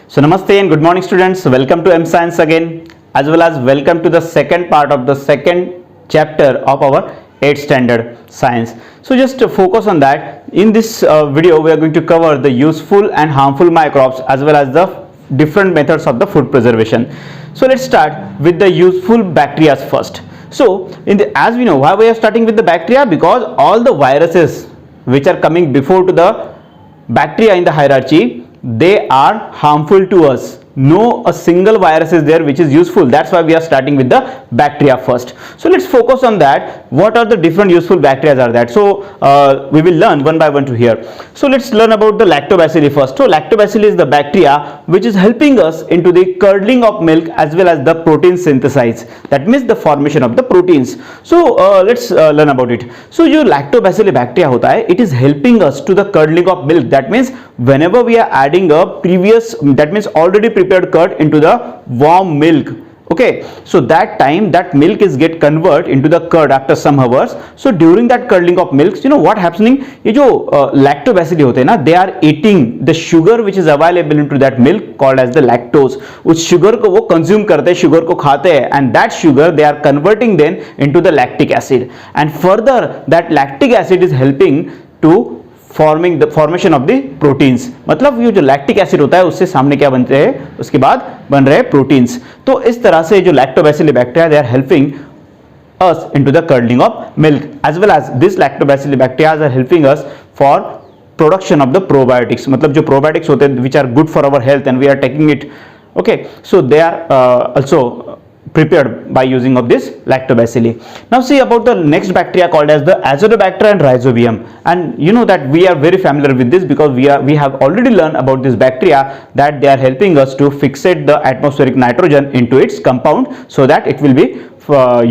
So namaste and good morning students. Welcome to M Science again, as well as welcome to the second part of the second chapter of our 8th standard science. So just to focus on that, in this video we are going to cover the useful and harmful microbes as well as the different methods of the food preservation. So let's start with the useful bacteria first. So as we know, why we are starting with the bacteria, because all the viruses which are coming before to the bacteria in the hierarchy, they are harmful to us. No a single virus is there which is useful. That's why we are starting with the bacteria first. So let's focus on that. What are the different useful bacteria are that? So we will learn one by one to here. So let's learn about the lactobacilli first. So lactobacilli is the bacteria which is helping us into the curdling of milk as well as the protein synthesis. That means the formation of the proteins. So let's learn about it. So जो lactobacilli bacteria होता है, it is helping us to the curdling of milk. That means whenever we are adding a previous, that means already prepared curd into the warm milk, okay, so that time that milk is get convert into the curd after some hours. So during that curdling of milk, you know what happening, ये जो lactobacilli होते हैं ना, they are eating the sugar which is available into that milk called as the lactose. उस sugar को वो consume करते हैं, sugar को खाते हैं, and that sugar they are converting then into the lactic acid, and further that lactic acid is helping to forming the formation of the proteins. मतलब ये जो लैक्टिक एसिड होता है उससे सामने क्या बनते हैं, उसके बाद बन रहे हैं प्रोटीन्स. तो इस तरह से जो lactobacilli bacteria they are helping us into the curdling of milk, as well as this lactobacilli bacteria are helping us for production of the probiotics. मतलब जो probiotics होते हैं which are good for our health and we are taking it, okay, so they are also prepared by using of this lactobacilli. Now see about the next bacteria called as the azotobacter and rhizobium, and you know that we are very familiar with this because we have already learned about this bacteria that they are helping us to fixate the atmospheric nitrogen into its compound so that it will be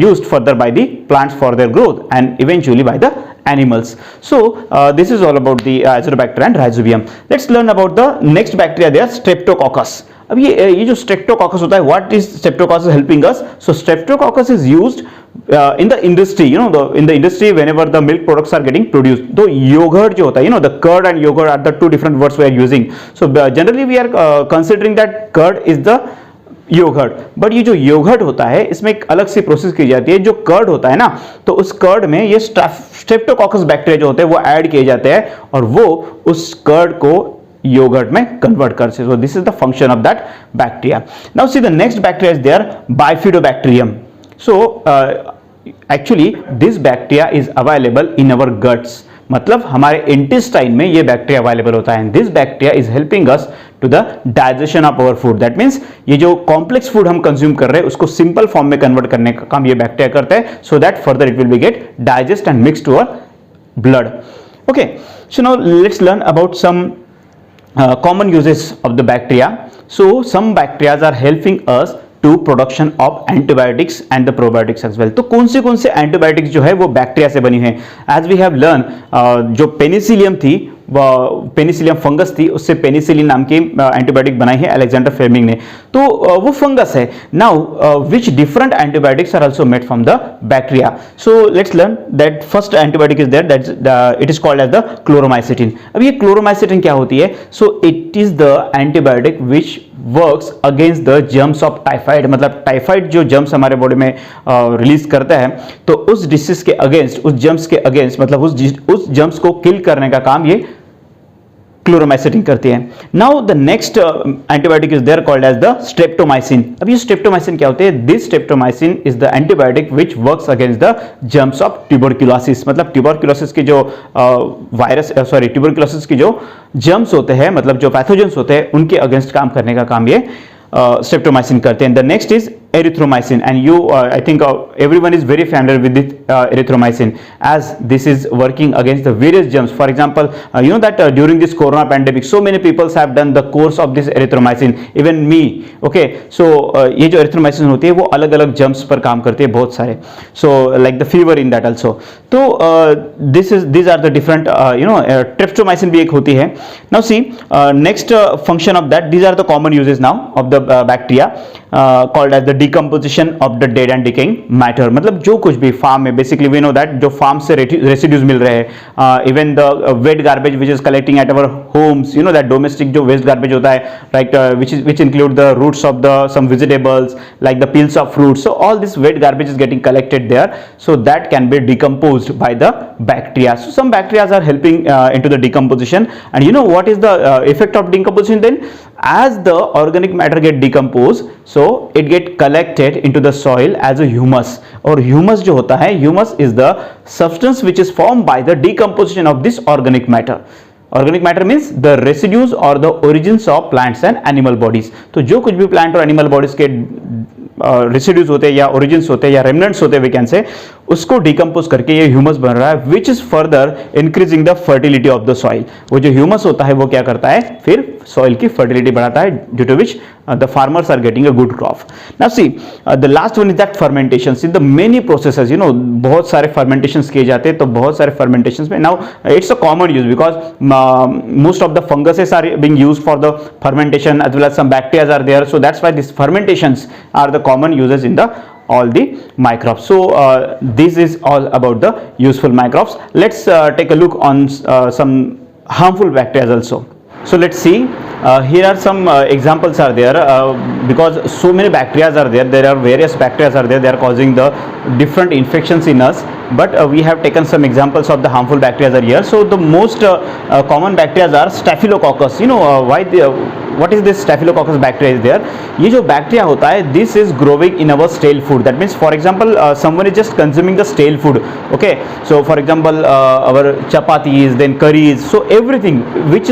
used further by the plants for their growth and eventually by the animals. So this is all about the azotobacter and rhizobium. Let's learn about the next bacteria there, streptococcus. अब ये जो streptococcus होता है, what is streptococcus helping us? So streptococcus is used in the industry, you know, in the industry whenever the milk products are getting produced. तो yogurt जो होता है, you know, the curd and yogurt are the two different words we are using. So generally we are considering that curd is the yoghurt, but ये जो yogurt होता है इसमें एक अलग सी प्रोसेस की जाती है. जो कर्ड होता है ना, तो उस कर्ड में ये स्ट्रेप्टोकॉकस बैक्टीरिया जो होते हैं वो ऐड किए जाते हैं और वो उस कर्ड को yogurt में convert करते हैं. So this is the function of that bacteria. Now see the next bacteria is there, Bifidobacterium. So actually this bacteria is available in our guts. मतलब हमारे इंटेस्टाइन में ये बैक्टीरिया अवेलेबल होता है. This bacteria is helping us to the digestion of our food. That means ये जो complex food हम consume कर रहे हैं उसको सिंपल फॉर्म में कन्वर्ट करने का काम ये बैक्टीरिया करता है, so that further it will be get digest and mix to our blood. Okay, so now let's learn about some common uses of the bacteria. So some bacteria are helping us to production of antibiotics and the probiotics as well. तो कौन से antibiotics जो है वो bacteria से बनी है? As we have learned, जो पेनिसिलियम थी, पेनिसिलियम फंगस थी, उससे पेनिसिलिन नाम की एंटीबायोटिक बनाई है अलेक्जेंडर फ्लेमिंग ने. तो वो फंगस है. Now which different antibiotics are also made from the bacteria. So let's learn that first antibiotic is there, that it is called as the chloromycetin. अब ये क्लोरोमाइसिटिन क्या होती है? So it is the antibiotic which works against the germs of typhoid. मतलब typhoid जो germs हमारे body में release करता है, तो उस डिसीज के अगेंस्ट, उस जर्म्स के अगेंस्ट, मतलब उस जर्म्स को किल करने का काम ये क्लोरोमाइसिटिन करती है. Now the next antibiotic is there called as the streptomycin. अब ये स्ट्रेप्टोमाइसिन क्या होते हैं? This streptomycin is the antibiotic which works against the germs of tuberculosis. मतलब ट्यूबरक्यूलोसिस के जो ट्यूबरक्यूलोसिस के जो जर्म्स होते हैं, मतलब जो पैथोजेंस होते हैं, उनके अगेंस्ट काम करने का काम ये streptomycin करते हैं. The next is erythromycin, and you I think everyone is very familiar with this erythromycin, as this is working against the various germs. For example, you know that during this corona pandemic so many people have done the course of this erythromycin, even me. Okay, so ये जो erythromycin होती है वो अलग अलग germs पर काम करती है, बहुत सारे. So like the fever in that also. तो these are the different streptomycin भी एक होती है. Now see next function of that, these are the common uses now of the bacteria called as the decomposition of the dead and decaying matter. मतलब जो कुछ भी farm में, basically we know that जो फार्म से residues मिल रहे हैं, even the wet garbage which is collecting at our homes, you know that domestic जो वेस्ट गार्बेज होता है, right, which include the roots of the some vegetables like the peels of fruits. So all this wet garbage is getting collected there, so that can be decomposed by the bacteria. So some bacteria are helping into the decomposition. And you know what is the effect of decomposition then? As the organic matter get decomposed, so it get collected into the soil as a humus. और humus जो होता है, humus is the substance which is formed by the decomposition of this organic matter. Organic matter means the residues or the origins of plants and animal bodies. तो जो कुछ भी plant और animal bodies के residues होते हैं या origins होते हैं या रेमनेंट्स होते हैं, वी कैन से, उसको डिकम्पोज करके ये ह्यूमस बन रहा है, which is further increasing the fertility of the soil. वो जो ह्यूमस होता है वो क्या करता है, फिर सॉइल की फर्टिलिटी बढ़ाता है, due to which the farmers are getting a good crop. Now see, the last one is that fermentation. See the many processes, you know, बहुत सारे fermentations किए जाते हैं, तो बहुत सारे fermentations में now it's a common use because most of the funguses are being used for the fermentation as well as some bacteria are there, so that's why these fermentations are the common uses in the all the microbes. So this is all about the useful microbes. Let's take a look on some harmful bacteria also. So let's see, here are some examples are there, because so many bacteria are there are various bacteria are there, they are causing the different infections in us, but we have taken some examples of the harmful bacteria are here. So the most common bacteria are staphylococcus. You know why what is this staphylococcus bacteria is there? ये जो bacteria होता है, this is growing in our stale food. That means for example someone is just consuming the stale food, okay, so for example our chapatis, then curries, so everything which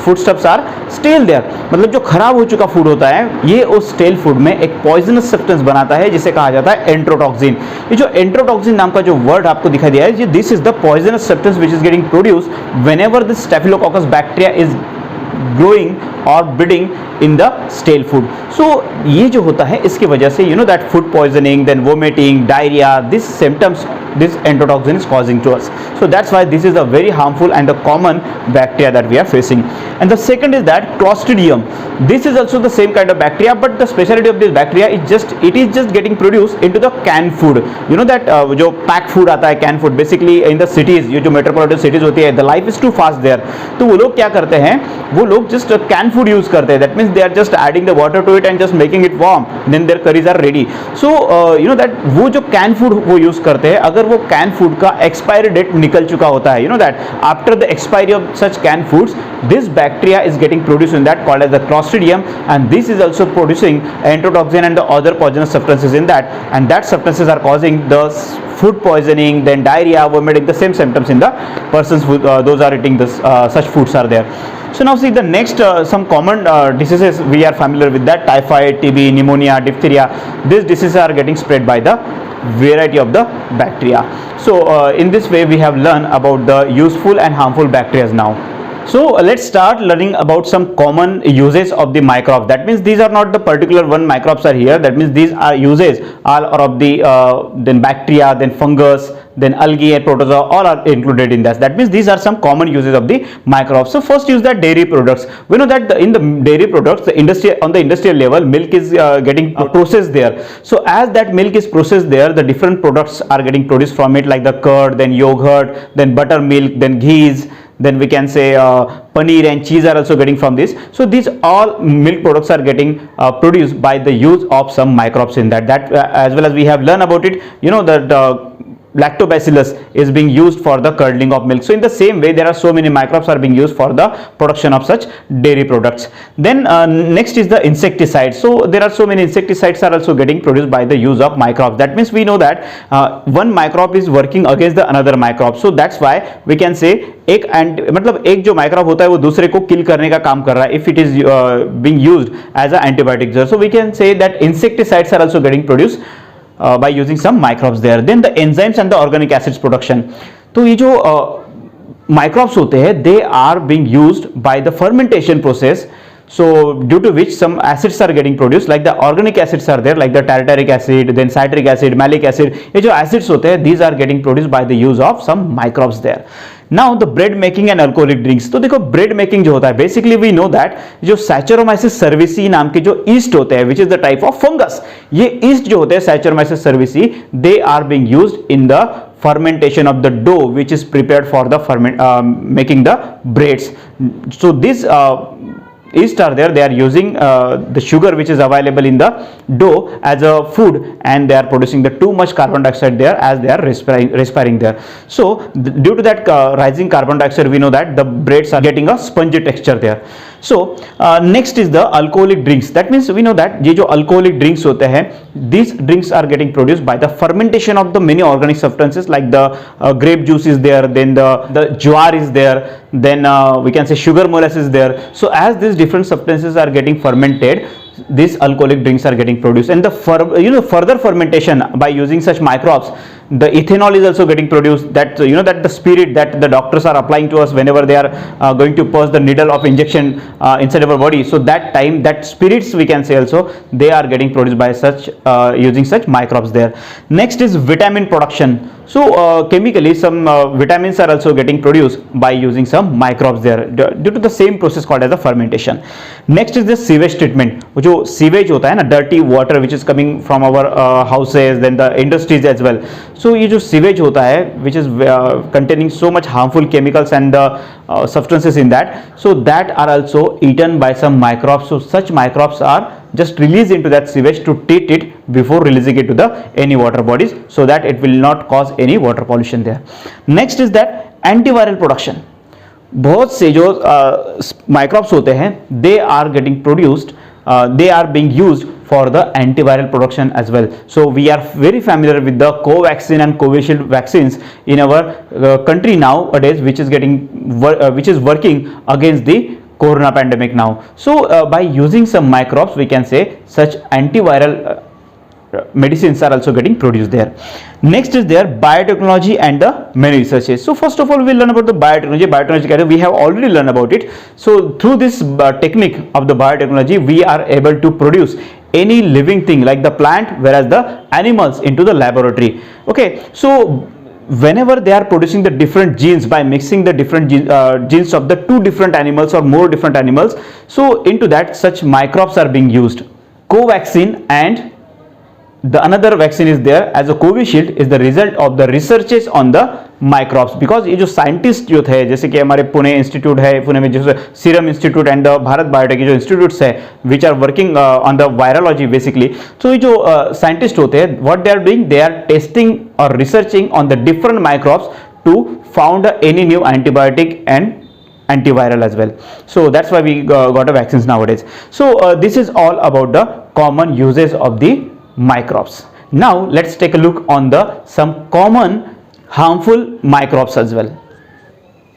foodstuffs are stale there, मतलब जो खराब हो चुका food होता है, ये उस stele food में एक पॉइजनस सब्सटेंस बनाता है जिसे कहा जाता है एंट्रोटॉक्सिन. ये जो एंट्रोटॉक्सिन नाम का जो वर्ड आपको दिखाई दिया है, this is the poisonous substance which is getting produce whenever this staphylococcus bacteria is growing or breeding in the stale food. So ये जो होता है इसकी वजह से, you know that food poisoning, then vomiting, diarrhea, these symptoms this enterotoxin is causing to us. So that's why this is a very harmful and the common bacteria that we are facing. And the second is that Clostridium. This is also the same kind of bacteria, but the specialty of this bacteria is just getting produced into the canned food. You know that जो packed food आता है, canned food, basically in the cities, ये जो metropolitan cities होती है, the life is too fast there. तो वो लोग क्या करते हैं, वो लोग just canned food use करते हैं. That means they are just adding the water to it and just making it warm. Then their curries are ready. So you know that वो जो canned food वो use करते हैं, अगर वो canned food का expiry date निकल चुका होता है, you know that after the expiry of such canned foods, this bacteria is getting produced in that called as the Clostridium, and this is also producing enterotoxin and the other poisonous substances in that, and that substances are causing the food poisoning, then diarrhea, vomiting, the same symptoms in the persons who those are eating this such foods are there. So now see the next some common diseases we are familiar with, that typhoid, TB, pneumonia, diphtheria. These diseases are getting spread by the variety of the bacteria. So in this way we have learned about the useful and harmful bacteria now. So let's start learning about some common uses of the microbes. That means these are not the particular one microbes are here. That means these are uses all of the then bacteria, then fungus, then algae and protozoa, all are included in that. That means these are some common uses of the microbes. So first use that dairy products. We know that in the dairy products, the industry on the industrial level, milk is getting processed there. So as that milk is processed there, the different products are getting produced from it, like the curd, then yogurt, then buttermilk, then ghees, then we can say paneer and cheese are also getting from this. So these all milk products are getting produced by the use of some microbes in that. As well as we have learned about it, you know that lactobacillus is being used for the curdling of milk. So in the same way, there are so many microbes are being used for the production of such dairy products. Then next is the insecticides. So there are so many insecticides are also getting produced by the use of microbes. That means we know that one microbe is working against the another microbe. So that's why we can say एक मतलब एक जो microbe होता है वो दूसरे को किल करने का काम कर रहा है, if it is being used as an antibiotic. So we can say that insecticides are also getting produced by using some microbes there. Then the enzymes and the organic acids production. तो ये जो microbes होते हैं, they are being used by the fermentation process. So due to which some acids are getting produced, like the organic acids are there, like the tartaric acid, then citric acid, malic acid. ये जो acids होते हैं, these are getting produced by the use of some microbes there. Now the bread making and alcoholic drinks, तो देखो bread making जो होता है basically we know that जो सैचरोमाइसिस सर्विसी नाम के जो ईस्ट होते हैं which is the type of fungus, ये ईस्ट जो होते हैं saccharomyces cerevisiae, they are being used in the fermentation of the dough which is prepared for the making the breads. So this yeast are there, they are using the sugar which is available in the dough as a food, and they are producing the too much carbon dioxide there as they are respiring there. So due to that rising carbon dioxide, we know that the breads are getting a spongy texture there. So next is the alcoholic drinks. That means we know that ये जो alcoholic drinks होते हैं, these drinks are getting produced by the fermentation of the many organic substances like the grape juice is there, then the jowar is there, then we can say sugar molasses is there. So as these different substances are getting fermented, these alcoholic drinks are getting produced, and the further fermentation by using such microbes, the ethanol is also getting produced, that that the spirit that the doctors are applying to us whenever they are going to push the needle of injection inside our body. So that time, that spirits we can say also, they are getting produced by such using such microbes there. Next is vitamin production. So chemically some vitamins are also getting produced by using some microbes there due to the same process called as the fermentation. Next is the sewage treatment. जो sewage होता है ना, dirty water which is coming from our houses, then the industries as well. So ये जो sewage होता है which is containing so much harmful chemicals and substances in that, so that are also eaten by some microbes. So such microbes are just released into that sewage to treat it before releasing it to the any water bodies, so that it will not cause any water pollution there. Next is that antiviral production. बहुत से जो microbes होते हैं, they are getting produced, they are being used for the antiviral production as well. So we are very familiar with the Covaxin and Covishield vaccines in our country nowadays, which is getting which is working against the corona pandemic now. So by using some microbes, we can say such antiviral medicines are also getting produced there. Next is their biotechnology and the many researches. So first of all, we learn about the biotechnology. We have already learned about it. So through this technique of the biotechnology, we are able to produce any living thing like the plant, whereas the animals into the laboratory. Okay, so whenever they are producing the different genes by mixing the different genes of the two different animals or more different animals, so into that such microbes are being used. Covaxin and the another vaccine is there as a Covishield is the result of the researches on the microbes, because ये जो scientist जो थे, जैसे कि हमारे Pune institute है, पुणे में जो serum institute and Bharat biotech जो इंस्टीट्यूट्स है which are working on the virology basically, तो ये जो साइंटिस्ट होते हैं, what they are doing, they are testing और researching on the different microbes to found any new antibiotic and antiviral as well. So that's why we got a vaccines nowadays. So this is all about the common uses of the microbes. Now let's take a look on the some common harmful microbes as well.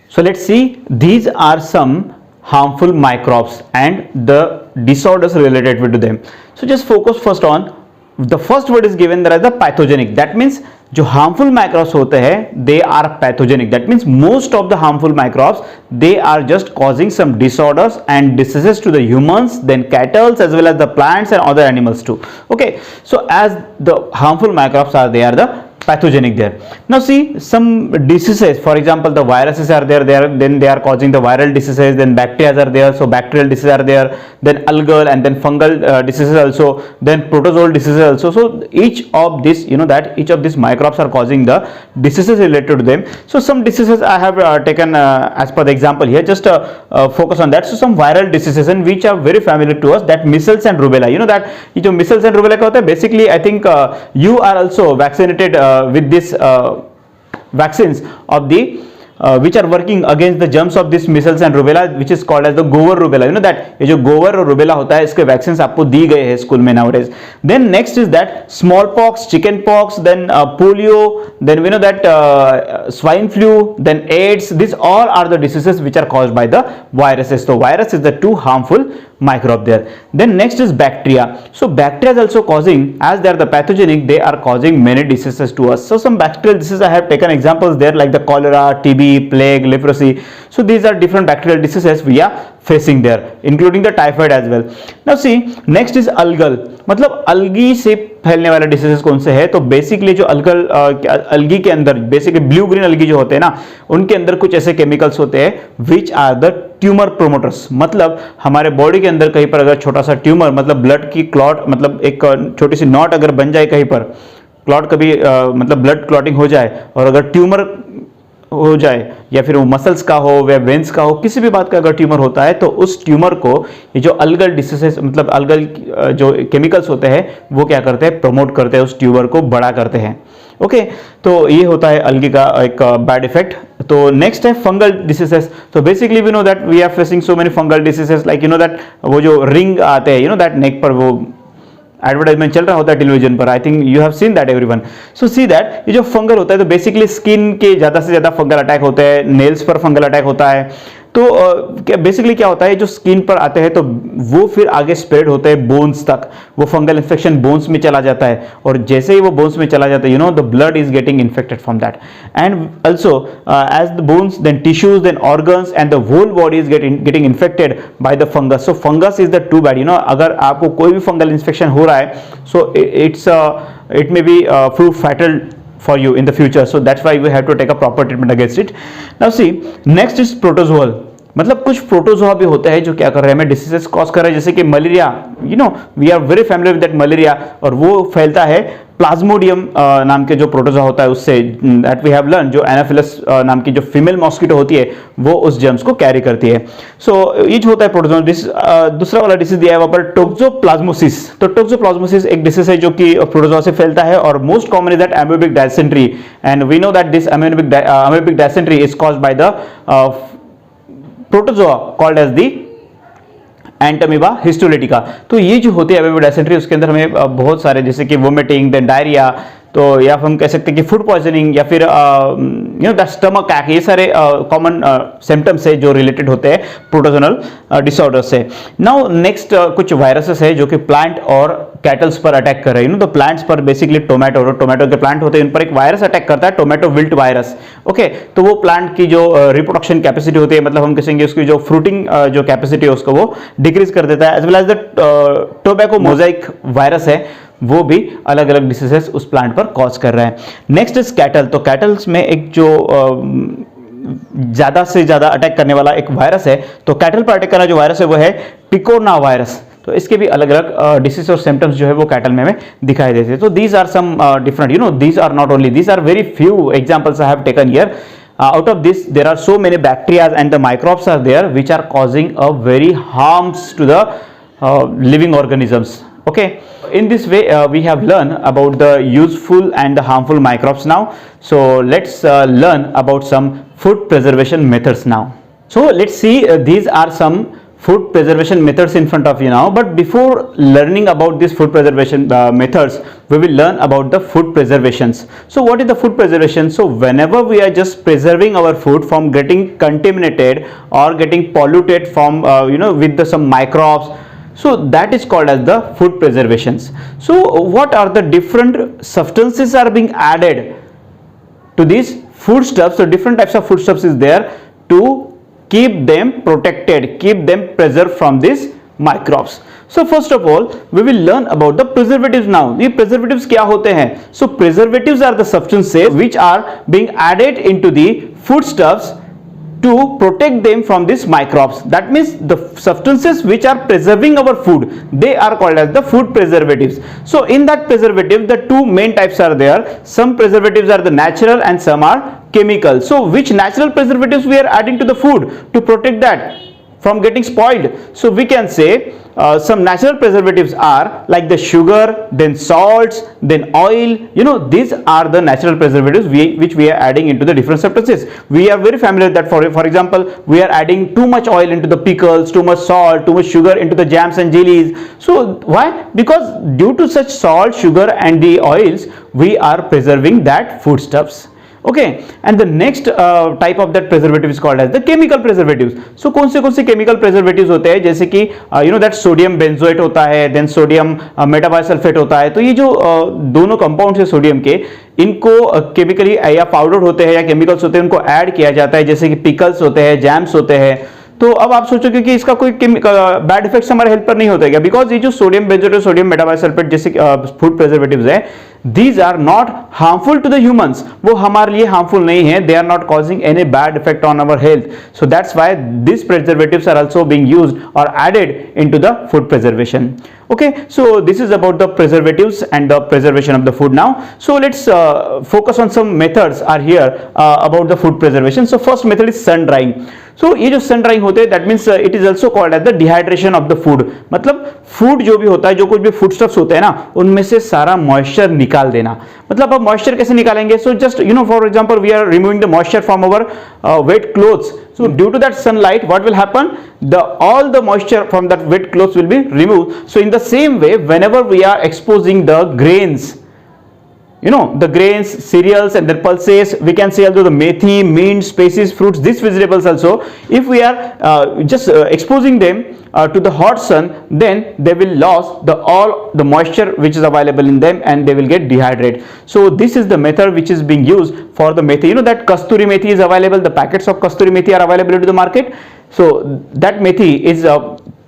So let's see, these are some harmful microbes and the disorders related to them. So just focus first on the first word is given there as the pathogenic. That means जो harmful microbes होते हैं, they are pathogenic. That means most of the harmful microbes, they are just causing some disorders and diseases to the humans, then cattle as well as the plants and other animals too. Okay, so as the harmful microbes are, they are the pathogenic there. Now see some diseases, for example the viruses are there, then they are causing the viral diseases, then bacteria are there, so bacterial diseases are there, then algal and then fungal diseases also, then protozoal diseases also. So each of this, that each of these microbes are causing the diseases related to them. So some diseases I have taken as per the example here, just focus on that. So some viral diseases and which are very familiar to us, that measles and rubella. That ये जो measles and rubella का होता है, basically I think you are also vaccinated with this vaccines of the which are working against the germs of this measles and rubella, which is called as the gower rubella. That ये जो gower और rubella होता है, इसके vaccines आपको दी गए हैं school में nowadays. Then next is that smallpox, chickenpox, then polio, then we know that swine flu, then AIDS. These all are the diseases which are caused by the viruses. So virus is the two harmful microbe there. Then next is bacteria. So bacteria is also causing, as they are the pathogenic, they are causing many diseases to us. So some bacterial diseases, I have taken examples there, like the cholera, TB, plague, leprosy. So these are different bacterial diseases we are facing there, including the typhoid as well. Now see, next is algal. मतलब अलगी से फैलने वाले diseases कौन से है? तो basically जो अलगी के अंदर, बेसिकली ब्लू ग्रीन अलगी जो होते हैं ना, उनके अंदर कुछ ऐसे केमिकल्स होते हैं which are the tumour promoters. मतलब हमारे बॉडी के अंदर कहीं पर अगर छोटा सा ट्यूमर, मतलब ब्लड की क्लॉट, मतलब एक छोटी सी नॉट अगर बन जाए कहीं पर, क्लॉट कभी मतलब ब्लड क्लॉटिंग हो जाए, और अगर ट्यूमर हो जाए, या फिर वो मसल्स का हो या वेंस का हो, किसी भी बात का अगर ट्यूमर होता है, तो उस ट्यूमर को ये जो अलगल डिसीजेस, मतलब अलगल जो केमिकल्स होते हैं, वो क्या करते हैं? प्रमोट करते हैं, उस ट्यूमर को बड़ा करते हैं. ओके, तो ये होता है अलगी का एक बैड इफेक्ट. तो नेक्स्ट है फंगल डिसीजेस. तो basically we know that we are facing so many fungal diseases, like you know that वो जो रिंग आते हैं, यू नो दैट नेक पर वो एडवर्टाइजमेंट चल रहा होता है टेलीविजन पर. I think you have seen that everyone. So see that ये जो फंगल होता है, तो बेसिकली स्किन के ज्यादा से ज्यादा फंगल अटैक होते हैं, नेल्स पर फंगल अटैक होता है. तो बेसिकली क्या होता है, जो स्किन पर आते हैं तो वो फिर आगे स्प्रेड होते हैं बोन्स तक. वो फंगल इन्फेक्शन बोन्स में चला जाता है, और जैसे ही वो बोन्स में चला जाता है, you know, the blood is getting infected from that. And also as the bones, then tissues, then organs, and the whole body is getting infected by the fungus. So fungus is the too bad, you know. अगर आपको कोई भी fungal infection हो रहा है, so it may be prove fatal for you in the future. So that's why we have to take a proper treatment against it. Now see, next is protozoal. मतलब कुछ protozoa भी होते हैं जो क्या कर रहे हैं, हमें डिसीजेस कॉज कर रहे हैं, जैसे कि malaria. You know, we are very familiar with that malaria, और वो फैलता है प्लाज्मोडियम नाम के जो प्रोटोजोआ होता है उससे. दैट वी हैव लर्न, जो एनाफिलस नाम की जो फीमेल मॉस्किटो होती है, वो उस जर्म्स को कैरी करती है. सो ये जो होता है प्रोटोजोआ. दूसरा वाला डिसीज दिया है वहां पर टोक्सोप्लाज्मोसिस. तो टोक्सोप्लाज्मोसिस एक डिसीज है जो कि प्रोटोजोआ से फैलता है, और most common is that amoebic dysentery. And we know that this amoebic dysentery is caused by the protozoa called as the entamoeba histolytica. तो ये जो होती है एमोबिक डायसेंट्री, उसके अंदर हमें बहुत सारे, जैसे कि वोमिटिंग, देन डायरिया, तो या फिर हम कह सकते हैं कि फूड पॉइजनिंग, या फिर you know the stomach attack, ये सारे कॉमन सिम्टम्स है जो रिलेटेड होते हैं प्रोटोजोनल डिसऑर्डर से. नाउ नेक्स्ट कुछ वायरसेस है जो कि प्लांट और कैटल्स पर अटैक कर रहे हैं. यू नो, द प्लांट्स पर बेसिकली टोमेटो के प्लांट होते हैं, उन पर एक वायरस अटैक करता है, टोमेटो विल्ट वायरस. ओके, तो वो प्लांट की जो रिप्रोडक्शन कैपेसिटी होती है, मतलब हम कहेंगे उसकी जो फ्रूटिंग जो कैपेसिटी है, उसको वो डिक्रीज कर देता है. As well as the tobacco mosaic virus है, वो भी अलग अलग डिसीजेस उस प्लांट पर कॉज कर रहे हैं. Next is cattle. तो कैटल्स में एक जो ज्यादा से ज्यादा अटैक करने वाला एक वायरस है, तो कैटल पर अटैक करना जो वायरस है वो है पिकोना वायरस. तो इसके भी अलग अलग डिसीज और सिम्टम्स जो है वो कैटल में हमें दिखाई देते हैं. तो these are some different, you know, these are not only, these are very few examples I have taken here. Out of this, there are so many bacteria and the microbes are there which are causing a very harms to the living organisms. Okay, in this way we have learned about the useful and the harmful microbes now. So let's learn about some food preservation methods now. So let's see, these are some food preservation methods in front of you now, but before learning about these food preservation methods, we will learn about the food preservations. So what is the food preservation? So whenever we are just preserving our food from getting contaminated or getting polluted from you know, with some microbes, so that is called as the food preservations. So what are the different substances are being added to these foodstuffs? So different types of foodstuffs is there to keep them protected, keep them preserved from these microbes. So first of all, we will learn about the preservatives now. ये preservatives क्या होते हैं? So preservatives are the substances which are being added into the foodstuffs to protect them from these microbes. That means the substances which are preserving our food, they are called as the food preservatives. So in that preservative, the two main types are there. Some preservatives are the natural and some are chemical. So which natural preservatives we are adding to the food to protect that from getting spoiled? So we can say some natural preservatives are like the sugar, then salts, then oil. You know, these are the natural preservatives which we are adding into the different substances. We are very familiar that for example, we are adding too much oil into the pickles, too much salt, too much sugar into the jams and jellies. So why? Because due to such salt, sugar and the oils, we are preserving that foodstuffs. Okay, and the next type of that preservative is called as the chemical preservatives. So कौन से chemical preservatives होते हैं, जैसे कि that sodium benzoate होता है, then sodium metabisulfate होता है. तो ये जो दोनों कंपाउंड्स है सोडियम के, इनको केमिकली या पाउडर होते हैं या केमिकल्स होते हैं, उनको ऐड किया जाता है, जैसे कि पिकल्स होते हैं, जैम्स होते हैं. तो अब आप सोचोगे कि इसका कोई बैड इफेक्ट्स हमारे हेल्थ पर नहीं होता है क्या, बिकॉज ये जो सोडियम बेंजोएट, सोडियम मेटाबाइसल्फेट जैसे फूड प्रिजर्वेटिव्स है, these are not harmful to the humans, वो हमारे लिए harmful नहीं है, they are not causing any bad effect on our health. So that's why these preservatives are also being used or added into the food preservation. Okay, so this is about the preservatives and the preservation of the food. Now so let's focus on some methods are here about the food preservation. So first method is sun drying. So ये जो सन drying होते हैं, that means it is also called as the dehydration of the food. मतलब food जो भी होता है, जो कुछ भी फूड स्टफ्स होते हैं ना, उनमें से सारा मॉइस्चर निकाल देना. मतलब अब मॉइस्चर कैसे निकालेंगे? So just for example we are removing the moisture from our wet clothes. So due to that sunlight, what will happen? All the moisture from that wet clothes will be removed. So in the same way, whenever we are exposing the grains, the grains, cereals and their pulses, we can say also the methi, mint, spices, fruits, these vegetables also, if we are just exposing them to the hot sun, then they will lose all the moisture which is available in them, and they will get dehydrated. So this is the method which is being used for the methi. That kasturi methi is available, the packets of kasturi methi are available to the market. So that methi is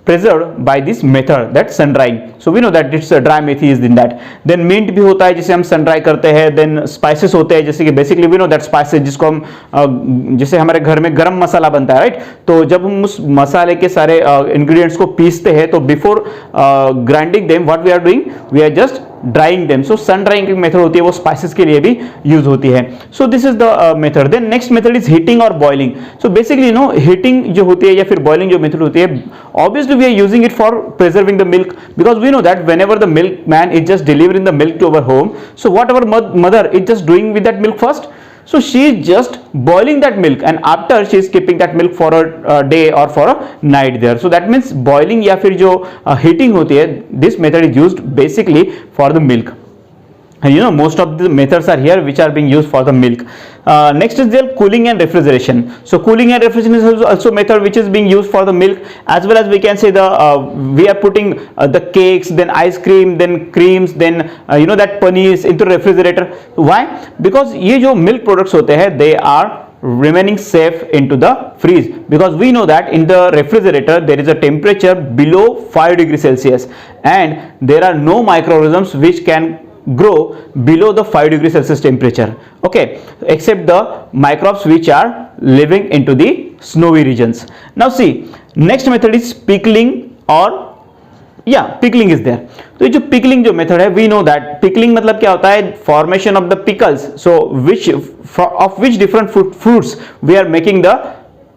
preserved by this method, that sun drying. So we know that it's a dry methi is in that. Then mint भी होता है जिसे हम sun dry करते हैं. Then spices होते हैं, जैसे कि basically we know that spices जिसको हम जैसे हमारे घर में गरम मसाला बनता है, राइट. तो जब हम उस मसाले के सारे ingredients को पीसते हैं, तो before grinding them what we are doing, we are just drying them. So sun drying की मेथड होती है, वो स्पाइसेस के लिए भी यूज होती है. So this is the method. Then next method is heating और बॉइलिंग. सो बेसिकली हीटिंग जो होती है या फिर बॉइलिंग जो मेथड होती है, obviously we are using it for preserving the milk, because we know that whenever the milk man is just delivering the milk to our home, so what our mother is just doing with that milk first. So she is just boiling that milk, and after she is keeping that milk for a day or for a night there. So that means boiling या फिर जो heating होती है, this method is used basically for the milk. And most of the methods are here which are being used for the milk. Next is there cooling and refrigeration. So cooling and refrigeration is also method which is being used for the milk, as well as we can say we are putting the cakes, then ice cream, then creams, then that paneers into refrigerator. Why? Because ये जो milk products होते हैं, they are remaining safe into the freeze, because we know that in the refrigerator there is a temperature below 5 degrees Celsius, and there are no microorganisms which can grow below the 5 degrees Celsius temperature, okay, except the microbes which are living into the snowy regions. Now see, next method is pickling, or pickling is there. तो ये जो pickling जो method है, we know that pickling मतलब क्या होता है, formation of the pickles. So of which different fruits we are making the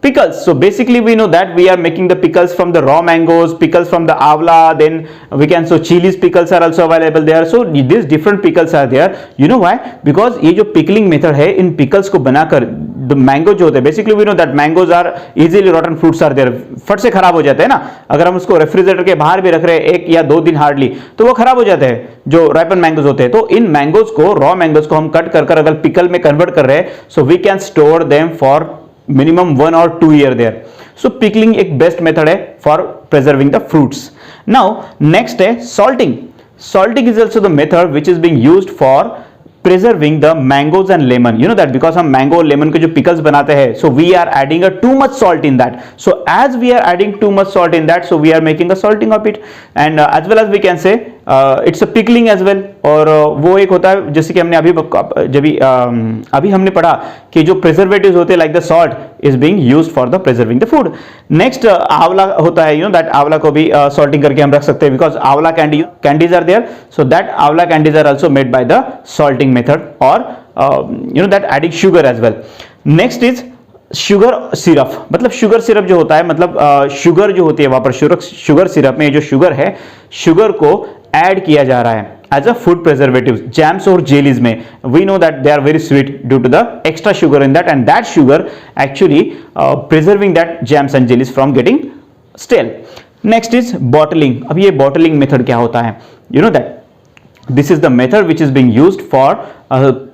pickles. So basically we know that we are making the pickles from the raw mangoes, pickles from the avla, then we can, so chilies pickles are also available there. So these different pickles are there. You know why? Because ये जो pickling method है, इन pickles को बनाकर the mango जो होते हैं, basically we know that mangoes are easily rotten fruits are there, फट से खराब हो जाते हैं ना. अगर हम उसको रेफ्रिजरेटर के बाहर भी रख रहे हैं 1 या 2 दिन हार्डली, तो वो खराब हो जाते हैं, जो राइपन मैंगोज होते हैं. तो इन मैंगोज को, रॉ मैंगोज को हम कट कर अगर पिकल में कन्वर्ट कर रहे हैं, so we can store them for minimum 1 or 2 year there. So pickling एक best method है for preserving the fruits. Now next है salting. Salting is also the method which is being used for preserving the mangoes and lemon. You know that because हम mango lemon के जो pickles बनाते हैं, so we are adding a too much salt in that. So as we are adding too much salt in that, so we are making a salting of it, and as well as we can say it's a pickling as well. और वो एक होता है जैसे कि हमने अभी हमने पढ़ा कि जो preservatives होते हैं like the salt is being used for the preserving the food. Next आंवला होता है, you know that आंवला को भी salting करके हम रख सकते हैं, because आंवला candies are there, so that आंवला candies are also made by the salting method, or that adding sugar as well. Next is sugar syrup. मतलब शुगर सिरप जो होता है, मतलब शुगर जो होती है वहां पर शुगर सिरप में जो शुगर है, शुगर को ऐड किया जा रहा है as a food preservative. Jams और जेलीज में we know that they are very sweet due to the extra sugar in that, and that sugar actually preserving that jams and jellies from getting stale. Next is bottling. अब ये bottling method क्या होता है? You know that this is the method which is being used for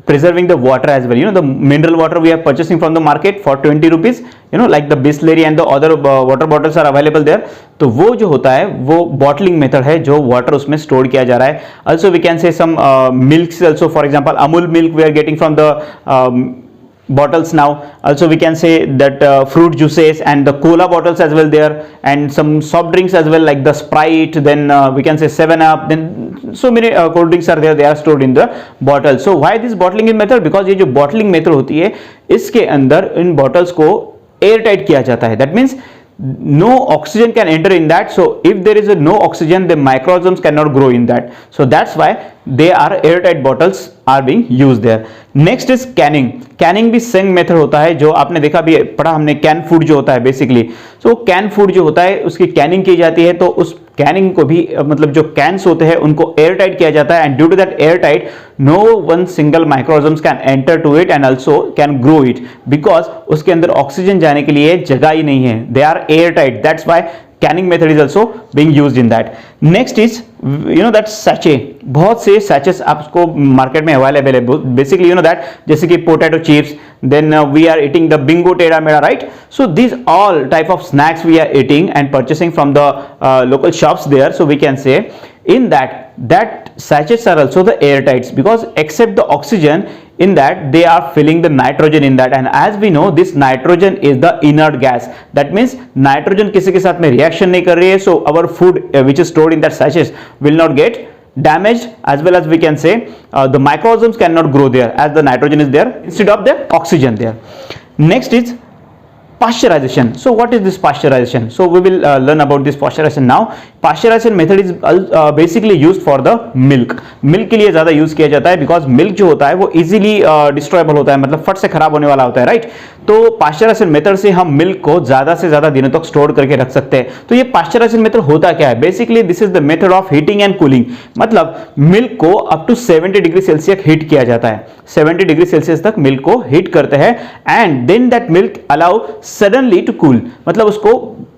preserving the water as well. The mineral water we are purchasing from the market for 20 rupees, like the Bisleri and the other water bottles are available there. तो वो जो होता है वो bottling method है, जो water उसमें store किया जा रहा है. Also we can say some milks also, for example Amul milk we are getting from the bottles now. Also we can say that fruit juices and the cola bottles as well there, and some soft drinks as well like the Sprite, then we can say 7 Up, then so many cold drinks are there, they are stored in the bottle. So why this bottling method? Because ये जो bottling method होती है इसके अंदर इन bottles को air tight किया जाता है. That means no oxygen can enter in that. So if there is no oxygen, the microorganisms cannot grow in that. So that's why they are airtight bottles are being used there. Next is canning. Canning भी same method होता है, जो आपने देखा भी पढ़ा हमने, can food जो होता है बेसिकली. सो कैन फूड जो होता है उसकी कैनिंग की जाती है, तो उस कैनिंग को भी मतलब जो कैंस होते हैं उनको एयर टाइट किया जाता है, and due to that air tight no one single microorganism can enter to it and also can grow it, because उसके अंदर ऑक्सीजन जाने के लिए जगह ही नहीं है. They are air tight, that's why canning method is also being used in that. Next is that sachet. बहुत से sachets आपको मार्केट में अवेलेबल है. बेसिकली that जैसे कि potato chips, then we are eating the bingo टेढ़ा मेढ़ा, right? So these all type of snacks we are eating and purchasing from the local shops there. So we can say in that sachets are also the airtights, because except the oxygen in that they are filling the nitrogen in that, and as we know this nitrogen is the inert gas. That means nitrogen किसी के साथ में reaction नहीं कर रही है, so our food which is stored in that sachets will not get damaged, as well as we can say the microorganisms cannot grow there as the nitrogen is there instead of the oxygen there. Next is pasteurization. So what is this pasteurization? So we will learn about this pasteurization now. Pasteurization method is basically used for the milk. Milk के लिए ज़्यादा use किया जाता है, because milk जो होता है वो easily destroyable होता है, मतलब फट से खराब होने वाला होता है, राइट? तो pasteurization मेथड से हम मिल्क को ज़्यादा से ज़्यादा दिनों तक स्टोर करके रख सकते हैं. तो ये pasteurization मेथड होता क्या है? Basically this is the method of heating and cooling. मतलब मिल्क को up to 70 degree Celsius heat किया जाता है. 70 डिग्री सेल्सियस तक मिल्क को हीट करते हैं, and then that milk allow suddenly to cool. मतलब उसको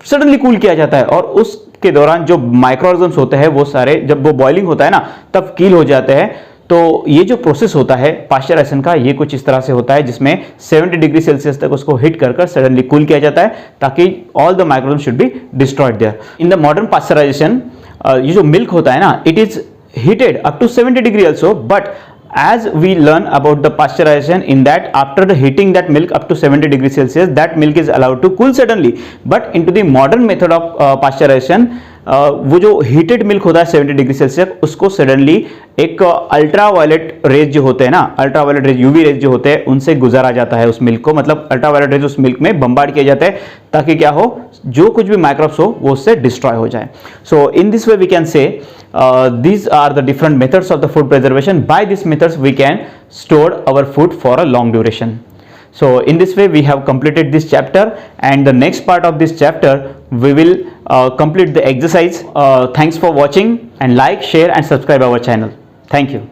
सडनली कूल किया जाता है, और उसके दौरान जो माइक्रोऑर्गेनिज्म्स होते हैं वो सारे, जब वो बॉइलिंग होता है ना, तब कील हो जाते हैं. तो ये जो प्रोसेस होता है पास्चराइजेशन का, ये कुछ इस तरह से होता है, जिसमें 70 डिग्री सेल्सियस तक उसको हिट कर सडनली कूल किया जाता है, ताकि all the microorganism should be destroyed there. In the modern pasteurisation ये जो मिल्क होता है ना, it is heated up to 70 degree also, but as we learn about the pasteurization, in that after the heating that milk up to 70 degree celsius, that milk is allowed to cool suddenly. But into the modern method of pasteurization, वो जो heated milk होता है 70 degree Celsius, उसको suddenly एक ultra violet rays जो होते हैं ना, ultra violet rays, UV rays जो होते हैं, उनसे गुजारा जाता है उस मिल्क को. मतलब अल्ट्रा वायलेट रेज उस मिल्क में बम्बार्ड किया जाता है, ताकि क्या हो, जो कुछ भी माइक्रोब्स हो वो उससे डिस्ट्रॉय हो जाए. So in this way we can say these are the different methods of the food preservation. By these methods we can store our food for a long duration. So in this way we have completed this chapter, and the next part of this chapter we will complete the exercise. Thanks for watching, and like, share and subscribe our channel. Thank you.